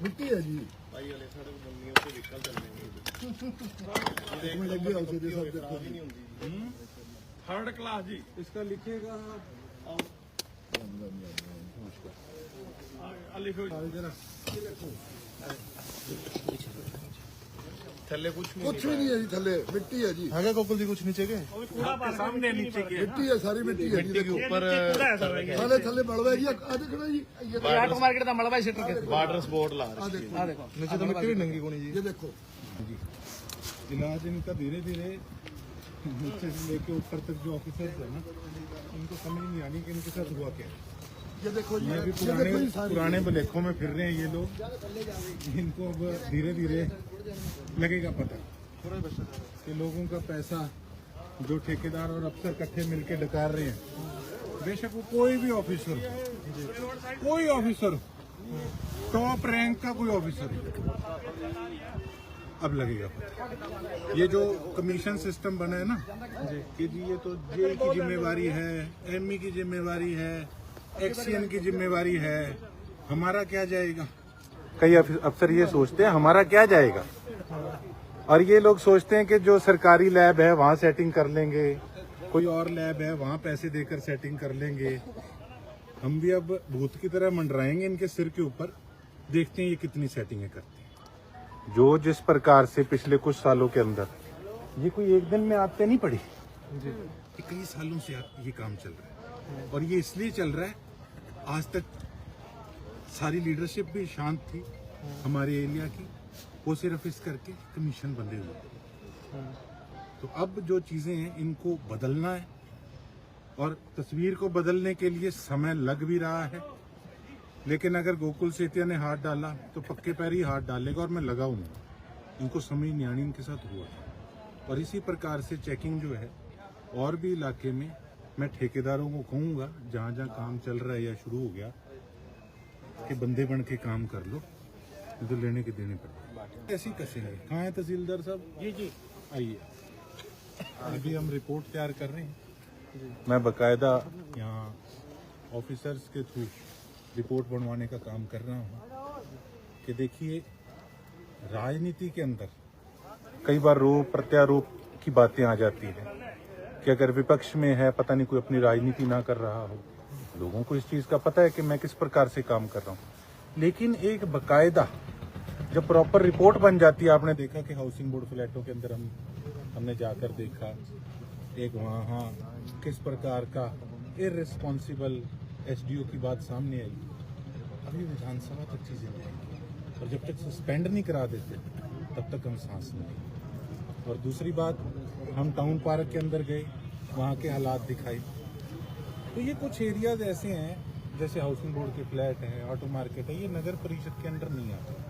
मिट्टी है जी भाई वाले सड़क बननी है उससे व्हीकल चलने लगी होती है सब देखो नहीं होती। थर्ड क्लास जी इसका लिखिएगा लिखो थल्ले कुछ कुछ भी नहीं है जी थल्ले मिट्टी है जी है कोकुल जी कुछ नीचे के सामने नीचे के मिट्टी है सारी मिट्टी है जी मिट्टी के ऊपर थल्ले थल्ले मलबा जी आ देखो जी ये ऑटो मार्केट का मलबा सीटर के वाटर स्पोर्ट ला आ देखो देखो नीचे तो मिट्टी भी नंगी कोनी जी ये देखो इलाज इनका धीरे धीरे नीचे से लेके ऊपर तक जो ऑफिसर्स है ना इनको समझ नहीं आनी कि इनके साथ हुआ क्या है। ये देखो ये भी पुराने बलेखों में फिर रहे हैं ये लोग। इनको अब धीरे धीरे लगेगा पता कि लोगों का पैसा जो ठेकेदार और अफसर इकट्ठे मिलके डकार रहे हैं, बेशक वो कोई भी ऑफिसर टॉप रैंक का कोई ऑफिसर अब लगेगा पता। ये जो कमीशन सिस्टम बना है ना कि जी ये तो जे की जिम्मेवारी है, एमई की जिम्मेवारी है, एक्सीएन की जिम्मेवारी है, हमारा क्या जाएगा। कई अफसर ये सोचते हैं हमारा क्या जाएगा, और ये लोग सोचते हैं कि जो सरकारी लैब है वहाँ सेटिंग कर लेंगे, कोई और लैब है वहाँ पैसे देकर सेटिंग कर लेंगे। हम भी अब भूत की तरह मंडराएंगे इनके सिर के ऊपर, देखते हैं ये कितनी सेटिंगें करते हैं। जो जिस प्रकार से पिछले कुछ सालों के अंदर ये कोई एक दिन में आपसे नहीं पड़ी, ये कई सालों से ये काम चल रहा है, और ये इसलिए चल रहा है आज तक सारी लीडरशिप भी शांत थी हमारे एरिया की, वो सिर्फ इस करके कमीशन बंधे हुए। तो अब जो चीजें हैं इनको बदलना है, और तस्वीर को बदलने के लिए समय लग भी रहा है, लेकिन अगर गोकुल सेतिया ने हाथ डाला तो पक्के पैर ही हाथ डालेगा, और मैं लगा हूँ इनको समझ नहीं आनी इनके साथ हुआ। और इसी प्रकार से चेकिंग जो है और भी इलाके में मैं ठेकेदारों को कहूँगा जहाँ जहाँ काम चल रहा है या शुरू हो गया कि बंदे बन के काम कर लो, तो लेने के देने पड़ते ऐसे ही कसेंगे। कहाँ है तहसीलदार साहब? जी आइए, अभी हम रिपोर्ट तैयार कर रहे हैं। मैं बकायदा यहाँ ऑफिसर्स के थ्रू रिपोर्ट बनवाने का काम कर रहा हूँ कि देखिए राजनीति के अंदर कई बार रोप प्रत्यारोप की बातें आ जाती हैं कि अगर विपक्ष में है पता नहीं कोई अपनी राजनीति ना कर रहा हो। लोगों को इस चीज़ का पता है कि मैं किस प्रकार से काम कर रहा हूँ, लेकिन एक बकायदा जब प्रॉपर रिपोर्ट बन जाती है, आपने देखा कि हाउसिंग बोर्ड फ्लैटों के अंदर हमने जाकर देखा एक वहाँ किस प्रकार का इररिस्पॉन्सिबल एसडीओ की बात सामने आई। अभी विधानसभा तक चीजें जाएंगी, और जब तक सस्पेंड नहीं करा देते तब तक हम सांस नहीं लेंगे। और दूसरी बात, हम टाउन पार्क के अंदर गए, वहाँ के हालात दिखाई, तो ये कुछ एरियाज ऐसे हैं जैसे हाउसिंग बोर्ड के फ्लैट हैं, ऑटो मार्केट है, ये नगर परिषद के अंदर नहीं आते।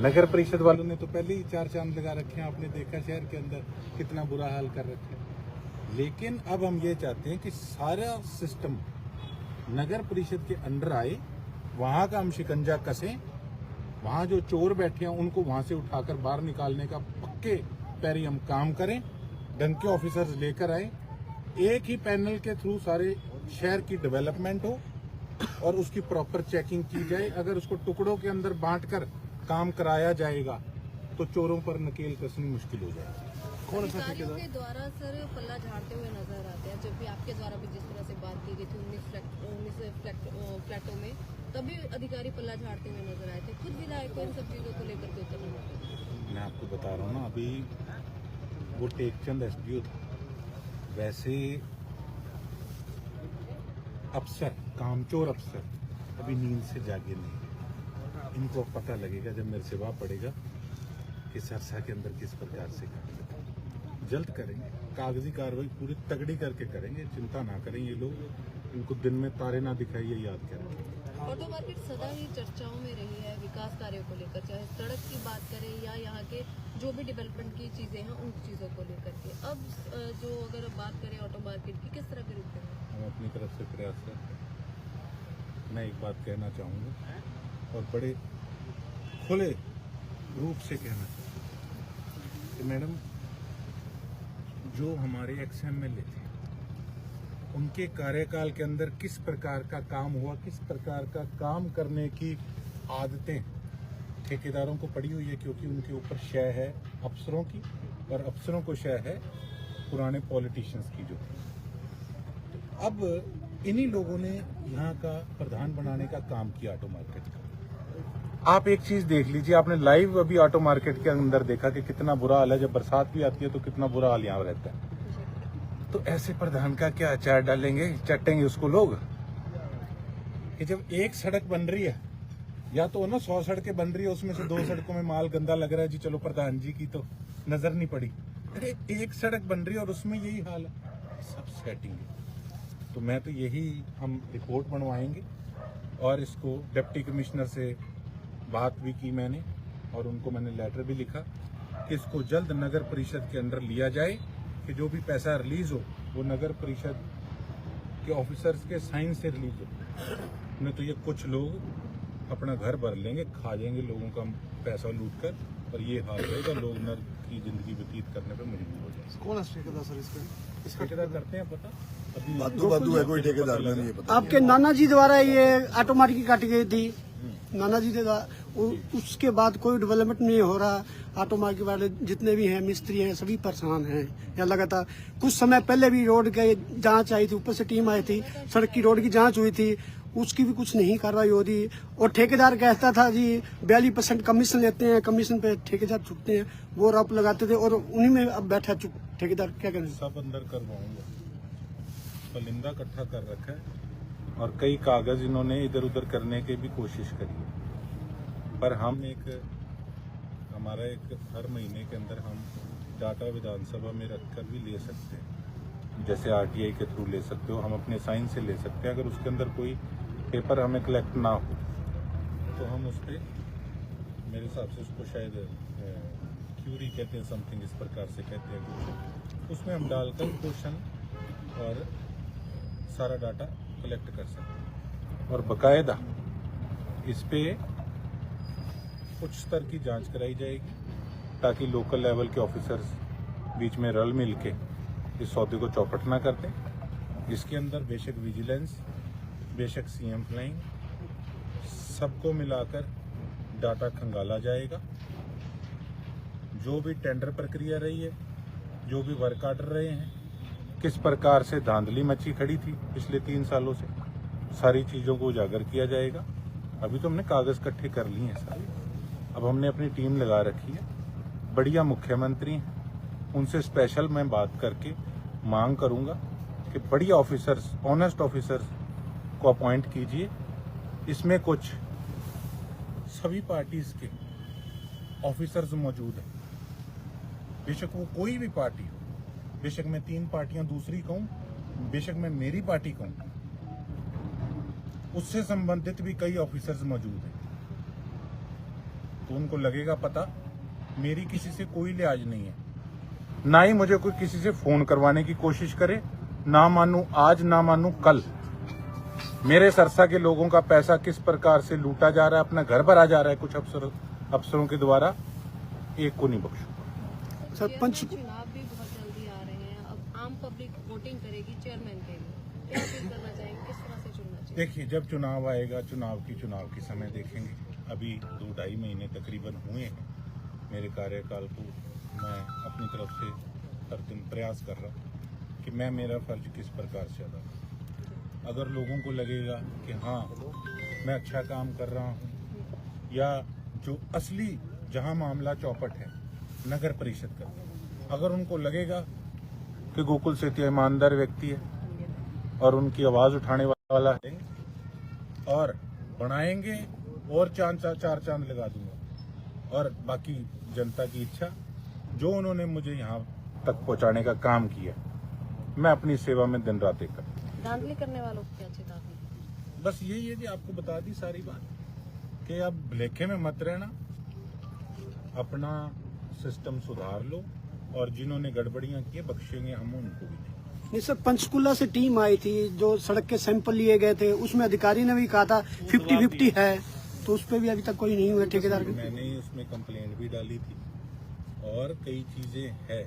नगर परिषद वालों ने तो पहले ही 4 चांद लगा रखे हैं, आपने देखा शहर के अंदर कितना बुरा हाल कर रखे हैं। लेकिन अब हम ये चाहते हैं कि सारा सिस्टम नगर परिषद के अंडर आए, वहाँ का हम शिकंजा कसें, वहाँ जो चोर बैठे हैं उनको वहाँ से उठाकर बाहर निकालने का पक्के पैरी हम काम करें, ढंग के ऑफिसर्स लेकर आए, एक ही पैनल के थ्रू सारे शहर की डेवलपमेंट हो और उसकी प्रॉपर चेकिंग की जाए। अगर उसको टुकड़ों के अंदर बांटकर काम कराया जाएगा तो चोरों पर नकेल कसनी मुश्किल हो जाएगी। अधिकारियों के द्वारा सर पल्ला झाड़ते हुए नजर आते हैं, जब भी आपके द्वारा भी जिस तरह से बात की गई थी 19 फ्लैटों में, तभी अधिकारी पल्ला झाड़ते हुए नजर आए थे। खुद विधायक को इन सब चीजों को लेकर के उतरना होगा। मैं आपको बता रहा हूँ ना, अभी वो टेकचंद एसडीओ था, वैसे अफसर कामचोर अफसर अभी नींद से जागे नहीं। इनको पता लगेगा जब मेरे से वहाँ पड़ेगा कि सरसा के अंदर किस प्रकार से जल्द करेंगे, कागजी कार्रवाई पूरी तगड़ी करके करेंगे, चिंता ना करें ये लोग। इनको दिन में तारे ना दिखाइए, याद करें। ऑटो मार्केट सदा ही चर्चाओं में रही है विकास कार्यों को लेकर, चाहे सड़क की बात करें या यहाँ के जो भी डेवलपमेंट की चीजें हैं उन चीजों को लेकर के। अब जो अगर बात करें ऑटो मार्केट की, किस तरह के रूप में हम अपनी तरफ से प्रयास करते हैं। मैं एक बात कहना चाहूँगा और बड़े खुले रूप से कहना चाहूँगा कि मैडम, जो हमारे एक्स-एमएलए थे उनके कार्यकाल के अंदर किस प्रकार का काम हुआ, किस प्रकार का काम करने की आदतें ठेकेदारों को पड़ी हुई है, क्योंकि उनके ऊपर शय है अफसरों की, और अफसरों को शय है पुराने पॉलिटिशियंस की जो। अब इन्हीं लोगों ने यहाँ का प्रधान बनाने का काम किया ऑटो मार्केट का। आप एक चीज देख लीजिए, आपने लाइव अभी ऑटो मार्केट के अंदर देखा कि कितना बुरा हाल है। जब बरसात भी आती है तो कितना बुरा हाल यहाँ रहता है। तो ऐसे प्रधान का क्या अचार डालेंगे, चटेंगे उसको लोग कि जब एक सड़क बन रही है, या तो ना 100 सड़कें बन रही है, उसमें से 2 सड़कों में माल गंदा लग रहा है जी, चलो प्रधान जी की तो नजर नहीं पड़ी। अरे एक सड़क बन रही है और उसमें यही हाल है, सब सेटिंग है। तो मैं तो यही, हम रिपोर्ट बनवाएंगे और इसको डिप्टी कमिश्नर से बात भी की मैंने, और उनको मैंने लेटर भी लिखा कि इसको जल्द नगर परिषद के अंदर लिया जाए, कि जो भी पैसा रिलीज हो वो नगर परिषद के ऑफिसर्स के साइन से रिलीज हो। नहीं तो ये कुछ लोग अपना घर भर लेंगे, खा जाएंगे लोगों का पैसा लूट कर, और ये हाल रहेगा, लोग नर्क की जिंदगी व्यतीत करने पे मजबूर हो जाएंगे। कौन है ठेकेदार सर इसका? ठेकेदार करते हैं पता, अभी बादू है कोई ठेकेदार में नहीं पता। आपके नाना जी द्वारा ये ऑटो मार्केट काटी गई थी, नाना जी द्वारा, उसके बाद कोई डेवलपमेंट नहीं हो रहा। ऑटो मार्केट वाले जितने भी हैं मिस्त्री हैं सभी परेशान हैं। या लगातार कुछ समय पहले भी रोड के जांच आई थी, ऊपर से टीम आई थी, सड़क की रोड की जांच हुई थी, उसकी भी कुछ नहीं कार्रवाई हो रही। और ठेकेदार कहता था जी 42% कमीशन लेते हैं, कमीशन पे ठेकेदार चुकते हैं, वो रप लगाते थे, और उन्हीं में अब बैठा ठेकेदार। क्या करें? सब अंदर करवाऊंगा, पलिंदा इकट्ठा कर रखा है, और कई कागज इन्होंने इधर उधर करने की भी कोशिश करी है। पर हम हमारा एक हर महीने के अंदर हम डाटा विधानसभा में रखकर भी ले सकते हैं, जैसे आरटीआई के थ्रू ले सकते हो, हम अपने साइन से ले सकते हैं। अगर उसके अंदर कोई पेपर हमें कलेक्ट ना हो तो हम उस पर, मेरे हिसाब से उसको शायद क्यूरी कहते हैं, समथिंग इस प्रकार से कहते हैं कुछ, उसमें हम डालकर क्वेश्चन और सारा डाटा कलेक्ट कर सकते हैं। और बाकायदा इस पे उच्च स्तर की जांच कराई जाएगी, ताकि लोकल लेवल के ऑफिसर्स बीच में रल मिल के इस सौदे को चौपट ना करते। इसके अंदर बेशक विजिलेंस, बेशक सीएम फ्लाइंग, सबको मिलाकर डाटा खंगाला जाएगा। जो भी टेंडर प्रक्रिया रही है, जो भी वर्क आर्डर रहे हैं, किस प्रकार से धांधली मची खड़ी थी पिछले 3 सालों से, सारी चीज़ों को उजागर किया जाएगा। अभी तो हमने कागज इकट्ठे कर लिए हैं सारे, अब हमने अपनी टीम लगा रखी है, बढ़िया मुख्यमंत्री हैं, उनसे स्पेशल मैं बात करके मांग करूंगा कि बढ़िया ऑफिसर्स, ऑनेस्ट ऑफिसर्स को अपॉइंट कीजिए। इसमें कुछ सभी पार्टीज के ऑफिसर्स मौजूद हैं, बेशक वो कोई भी पार्टी हो, बेशक मैं 3 पार्टियां दूसरी कहूं, बेशक मैं मेरी पार्टी कहूं, उससे संबंधित भी कई ऑफिसर्स मौजूद हैं। तो उनको लगेगा पता, मेरी किसी से कोई लिहाज नहीं है, ना ही मुझे कोई किसी से फोन करवाने की कोशिश करे, ना मानूं आज ना मानूं कल। मेरे सरसा के लोगों का पैसा किस प्रकार से लूटा जा रहा है, अपना घर भरा जा रहा है कुछ अफसरों के द्वारा, एक को नहीं बख्शूंगा। सरपंच चुनाव भी बहुत जल्दी आ रहे हैं, अब आम पब्लिक वोटिंग करेगी चेयरमैन के लिए, क्या फील करना चाहेंगे, किस तरह से चुनना चाहिए? देखिए, जब चुनाव आएगा, चुनाव की समय देखेंगे। अभी 2-2.5 महीने तकरीबन हुए हैं मेरे कार्यकाल को। मैं अपनी तरफ से हर दिन प्रयास कर रहा हूँ कि मैं मेरा फर्ज किस प्रकार से अदा करूँ। अगर लोगों को लगेगा कि हाँ मैं अच्छा काम कर रहा हूँ, या जो असली जहाँ मामला चौपट है नगर परिषद का, अगर उनको लगेगा कि गोकुल सेतिया ईमानदार व्यक्ति है और उनकी आवाज़ उठाने वाला है, और बनाएंगे और 4 चांद लगा दूंगा। और बाकी जनता की इच्छा, जो उन्होंने मुझे यहाँ तक पहुँचाने का काम किया, मैं अपनी सेवा में दिन रात एक करता। धांधली करने वालों को क्या चेतावनी? बस यही है कि आपको बता दी सारी बात, कि अब भलेखे में मत रहना, अपना सिस्टम सुधार लो, और जिन्होंने गड़बड़ियां की बख्शेंगे हम उनको भी नहीं। सर, पंचकुला से टीम आई थी, जो सड़क के सैंपल लिए गए थे, उसमें अधिकारी ने भी कहा था 50-50 है, तो उस पर भी अभी तक कोई नहीं हुआ ठेकेदार के। मैंने उसमें कंप्लेंट भी डाली थी, और कई चीजें हैं,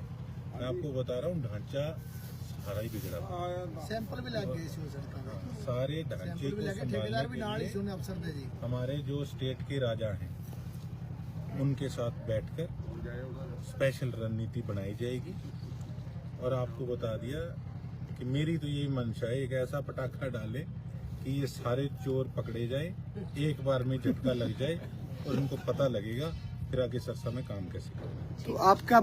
मैं आपको बता रहा हूँ, ढांचा सारा ही बिगड़ा हुआ। ਸੈਂਪਲ ਵੀ ਲੱਗ ਗਏ ਸੀ ਉਹ ਸੜਕਾਂ ਦੇ सारे ढांचे को ਠੇਕੇਦਾਰ ਵੀ ਨਾਲ ਹੀ संभालने के ਸੁਣੇ ਅਫਸਰ ਦੇ ਜੀ लिए हमारे जो स्टेट के राजा हैं उनके साथ बैठकर स्पेशल रणनीति बनाई जाएगी। और आपको बता दिया कि मेरी तो यही मंशा है, एक ऐसा पटाखा डाले कि ये सारे चोर पकड़े जाए, एक बार में झटका लग जाए और उनको पता लगेगा फिर आगे सरसा में काम कैसे करना। तो आपका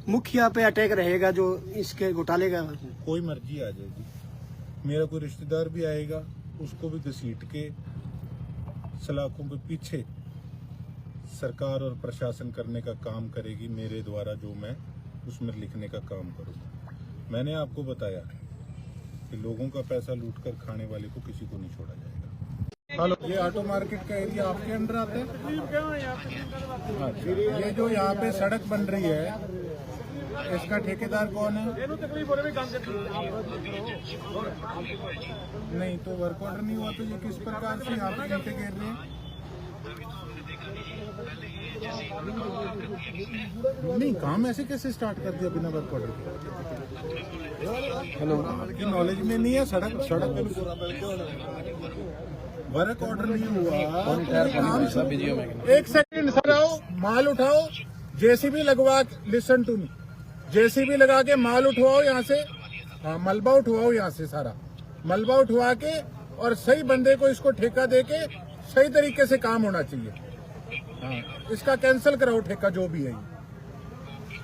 मुखिया पे अटैक रहेगा जो इसके घोटाले का? कोई मर्जी आ जाएगी, मेरा कोई रिश्तेदार भी आएगा, उसको भी घसीट के सलाखों के पीछे सरकार और प्रशासन करने का काम करेगी। मेरे द्वारा जो मैं उसमें लिखने का काम करूँगा। मैंने आपको बताया कि लोगों का पैसा लूटकर खाने वाले को किसी को नहीं छोड़ा जाएगा। हेलो, ये ऑटो मार्केट का एरिया आपके अंडर आता है? अच्छा, ये जो यहाँ पे सड़क बन रही है इसका ठेकेदार कौन है? नहीं तो वर्क ऑर्डर नहीं हुआ तो ये किस प्रकार से यहाँ पे नीचे गिर रहे हैं? नहीं, काम ऐसे कैसे स्टार्ट कर दिया बिना वर्क ऑर्डर के? हेलो, की नॉलेज में नहीं है सड़क वर्क ऑर्डर नहीं हुआ। एक सेकंड सर, आओ, माल उठाओ, जेसीबी लगवा, लिसन टू मी, जेसीबी लगा के माल उठवाओ यहाँ से। हाँ, मलबा उठवाओ यहाँ से, सारा मलबा उठवा के और सही बंदे को इसको ठेका दे के सही तरीके से काम होना चाहिए। हाँ, इसका कैंसिल कराओ ठेका जो भी है।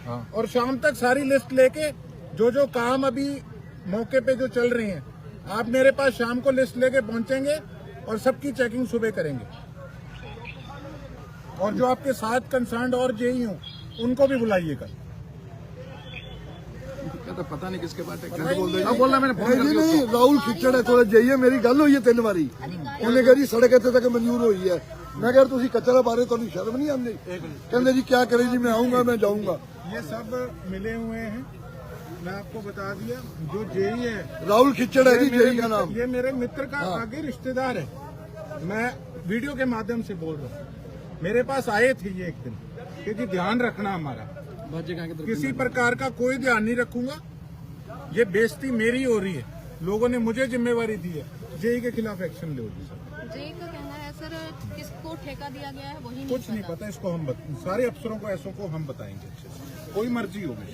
हाँ, और शाम तक सारी लिस्ट लेके जो काम अभी मौके पे जो चल रहे हैं, आप मेरे पास शाम को लिस्ट लेके पहुंचेंगे और सबकी चेकिंग सुबह करेंगे। और जो आपके साथ कंसर्न और जेई हो उनको भी बुलाइएगा। तो पता नहीं किसके बाद बोलना मैंने नहीं राहुल खिच्चड़ है थोड़ा जाइए मेरी गल हुई है 3 बारी उन्हें कहा जी सड़क इतने तक मंजूर हुई है मैं कह तुम कचरा बारे तो शर्म नहीं आती कहते जी क्या करे जी मैं आऊंगा मैं जाऊंगा ये सब मिले हुए हैं। मैं आपको बता दिया जो जेई है राहुल खिच्चड़ है जी जेई का नाम ये मेरे मित्र का आगे रिश्तेदार है। मैं वीडियो के माध्यम से बोल रहा हूँ, मेरे पास आए थे ये एक दिन कि जी ध्यान रखना हमारा, किसी प्रकार का कोई ध्यान नहीं रखूंगा। ये बेइज्जती मेरी हो रही है, लोगों ने मुझे जिम्मेवारी दी है, जेई के खिलाफ एक्शन लो जी सर। जेई का कहना है सर किसको ठेका दिया गया है वही कुछ नहीं पता इसको, हम सारे अफसरों को ऐसों को हम बताएंगे अच्छे से, कोई मर्जी होगी।